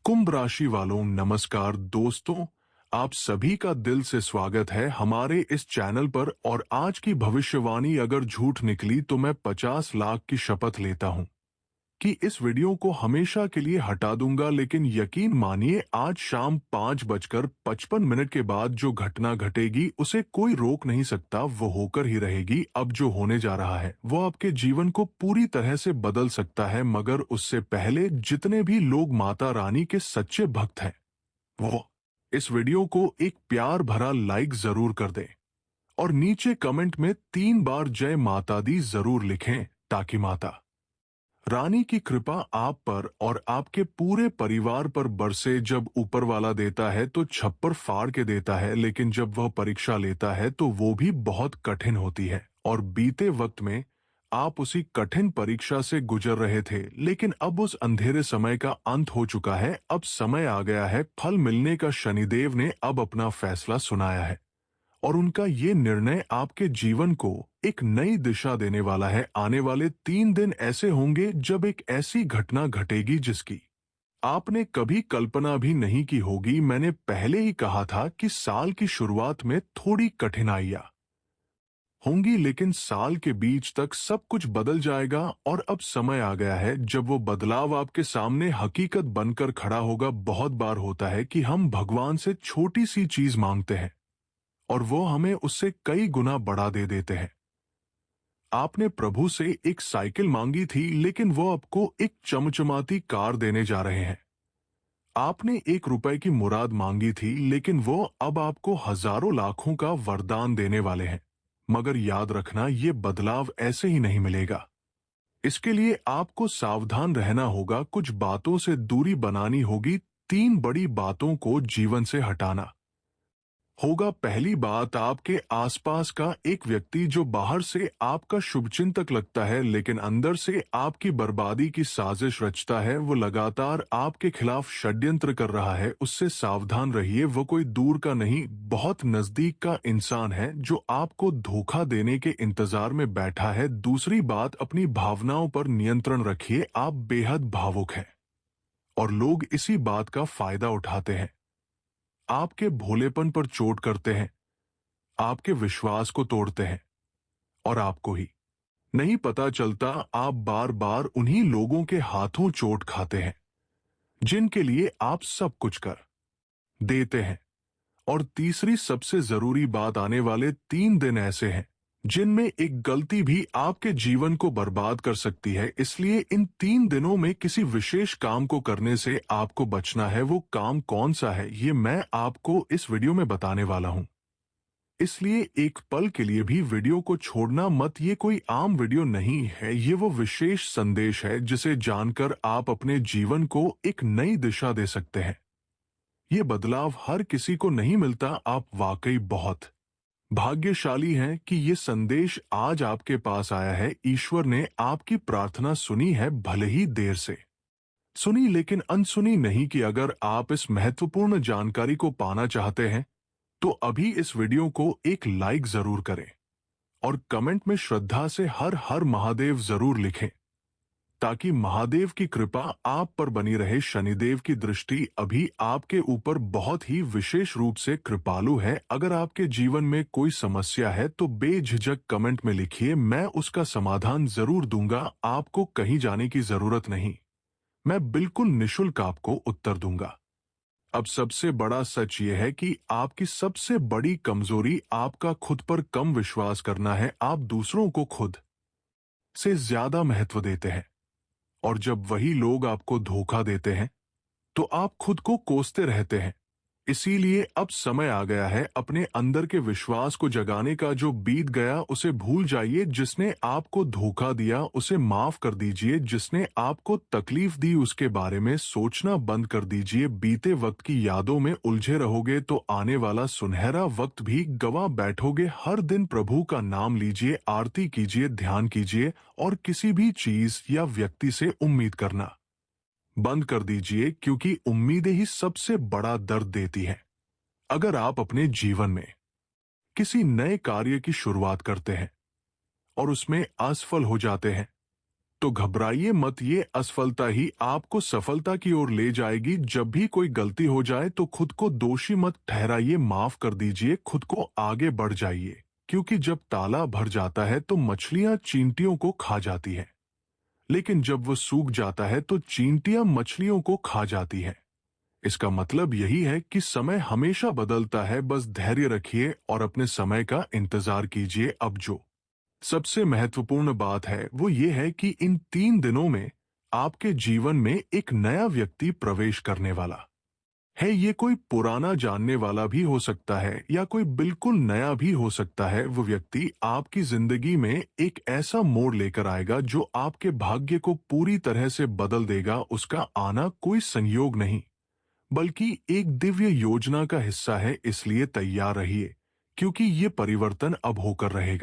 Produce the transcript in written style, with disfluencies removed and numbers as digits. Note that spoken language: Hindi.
कुंभ राशि वालों, नमस्कार दोस्तों। आप सभी का दिल से स्वागत है हमारे इस चैनल पर। और आज की भविष्यवाणी अगर झूठ निकली तो मैं 50 लाख की शपथ लेता हूं कि इस वीडियो को हमेशा के लिए हटा दूंगा। लेकिन यकीन मानिए, आज शाम 5:55 के बाद जो घटना घटेगी उसे कोई रोक नहीं सकता, वो होकर ही रहेगी। अब जो होने जा रहा है वो आपके जीवन को पूरी तरह से बदल सकता है, मगर उससे पहले जितने भी लोग माता रानी के सच्चे भक्त हैं वो इस वीडियो को एक प्यार भरा लाइक जरूर कर दें और नीचे कमेंट में 3 बार जय माता दी जरूर लिखें, ताकि माता रानी की कृपा आप पर और आपके पूरे परिवार पर बरसे। जब ऊपर वाला देता है तो छप्पर फाड़ के देता है, लेकिन जब वह परीक्षा लेता है तो वो भी बहुत कठिन होती है। और बीते वक्त में आप उसी कठिन परीक्षा से गुजर रहे थे, लेकिन अब उस अंधेरे समय का अंत हो चुका है। अब समय आ गया है फल मिलने का। शनिदेव ने अब अपना फैसला सुनाया है और उनका ये निर्णय आपके जीवन को एक नई दिशा देने वाला है। आने वाले 3 दिन ऐसे होंगे जब एक ऐसी घटना घटेगी जिसकी आपने कभी कल्पना भी नहीं की होगी। मैंने पहले ही कहा था कि साल की शुरुआत में थोड़ी कठिनाइयां होंगी, लेकिन साल के बीच तक सब कुछ बदल जाएगा। और अब समय आ गया है जब वो बदलाव आपके सामने हकीकत बनकर खड़ा होगा। बहुत बार होता है कि हम भगवान से छोटी सी चीज मांगते हैं और वो हमें उससे कई गुना बढ़ा दे देते हैं। आपने प्रभु से एक साइकिल मांगी थी, लेकिन वो आपको एक चमचमाती कार देने जा रहे हैं। आपने 1 रुपए की मुराद मांगी थी, लेकिन वो अब आपको हजारों लाखों का वरदान देने वाले हैं। मगर याद रखना, ये बदलाव ऐसे ही नहीं मिलेगा। इसके लिए आपको सावधान रहना होगा, कुछ बातों से दूरी बनानी होगी। 3 बड़ी बातों को जीवन से हटाना होगा। पहली बात, आपके आसपास का एक व्यक्ति जो बाहर से आपका शुभचिंतक लगता है लेकिन अंदर से आपकी बर्बादी की साजिश रचता है। वो लगातार आपके खिलाफ षड्यंत्र कर रहा है, उससे सावधान रहिए। वो कोई दूर का नहीं, बहुत नजदीक का इंसान है जो आपको धोखा देने के इंतजार में बैठा है। दूसरी बात, अपनी भावनाओं पर नियंत्रण रखिए। आप बेहद भावुक हैं और लोग इसी बात का फायदा उठाते हैं। आपके भोलेपन पर चोट करते हैं, आपके विश्वास को तोड़ते हैं और आपको ही नहीं पता चलता आप बार बार उन्हीं लोगों के हाथों चोट खाते हैं जिनके लिए आप सब कुछ कर देते हैं। और तीसरी सबसे जरूरी बात, आने वाले 3 दिन ऐसे हैं जिनमें एक गलती भी आपके जीवन को बर्बाद कर सकती है। इसलिए इन 3 दिनों में किसी विशेष काम को करने से आपको बचना है। वो काम कौन सा है, ये मैं आपको इस वीडियो में बताने वाला हूं। इसलिए एक पल के लिए भी वीडियो को छोड़ना मत। ये कोई आम वीडियो नहीं है, ये वो विशेष संदेश है जिसे जानकर आप अपने जीवन को एक नई दिशा दे सकते हैं। ये बदलाव हर किसी को नहीं मिलता। आप वाकई बहुत भाग्यशाली हैं कि ये संदेश आज आपके पास आया है। ईश्वर ने आपकी प्रार्थना सुनी है, भले ही देर से सुनी, लेकिन अनसुनी नहीं। कि अगर आप इस महत्वपूर्ण जानकारी को पाना चाहते हैं तो अभी इस वीडियो को एक लाइक जरूर करें और कमेंट में श्रद्धा से हर हर महादेव जरूर लिखें, ताकि महादेव की कृपा आप पर बनी रहे। शनिदेव की दृष्टि अभी आपके ऊपर बहुत ही विशेष रूप से कृपालु है। अगर आपके जीवन में कोई समस्या है तो बेझिझक कमेंट में लिखिए, मैं उसका समाधान जरूर दूंगा। आपको कहीं जाने की जरूरत नहीं, मैं बिल्कुल निशुल्क आपको उत्तर दूंगा। अब सबसे बड़ा सच यह है कि आपकी सबसे बड़ी कमजोरी आपका खुद पर कम विश्वास करना है। आप दूसरों को खुद से ज्यादा महत्व देते हैं और जब वही लोग आपको धोखा देते हैं तो आप खुद को कोसते रहते हैं। इसीलिए अब समय आ गया है अपने अंदर के विश्वास को जगाने का। जो बीत गया उसे भूल जाइए, जिसने आपको धोखा दिया उसे माफ कर दीजिए, जिसने आपको तकलीफ दी उसके बारे में सोचना बंद कर दीजिए। बीते वक्त की यादों में उलझे रहोगे तो आने वाला सुनहरा वक्त भी गंवा बैठोगे। हर दिन प्रभु का नाम लीजिए, आरती कीजिए, ध्यान कीजिए और किसी भी चीज या व्यक्ति से उम्मीद करना बंद कर दीजिए, क्योंकि उम्मीदें ही सबसे बड़ा दर्द देती हैं। अगर आप अपने जीवन में किसी नए कार्य की शुरुआत करते हैं और उसमें असफल हो जाते हैं तो घबराइए मत, ये असफलता ही आपको सफलता की ओर ले जाएगी। जब भी कोई गलती हो जाए तो खुद को दोषी मत ठहराइए, माफ कर दीजिए, खुद को आगे बढ़ जाइए। क्योंकि जब ताला भर जाता है तो मछलियां चींटियों को खा जाती है, लेकिन जब वो सूख जाता है तो चींटियां मछलियों को खा जाती है। इसका मतलब यही है कि समय हमेशा बदलता है, बस धैर्य रखिए और अपने समय का इंतजार कीजिए। अब जो सबसे महत्वपूर्ण बात है वो ये है कि इन 3 दिनों में आपके जीवन में एक नया व्यक्ति प्रवेश करने वाला है। ये कोई पुराना जानने वाला भी हो सकता है या कोई बिल्कुल नया भी हो सकता है। वो व्यक्ति आपकी जिंदगी में एक ऐसा मोड़ लेकर आएगा जो आपके भाग्य को पूरी तरह से बदल देगा। उसका आना कोई संयोग नहीं बल्कि एक दिव्य योजना का हिस्सा है, इसलिए तैयार रहिए क्योंकि ये परिवर्तन अब होकर रहेगा।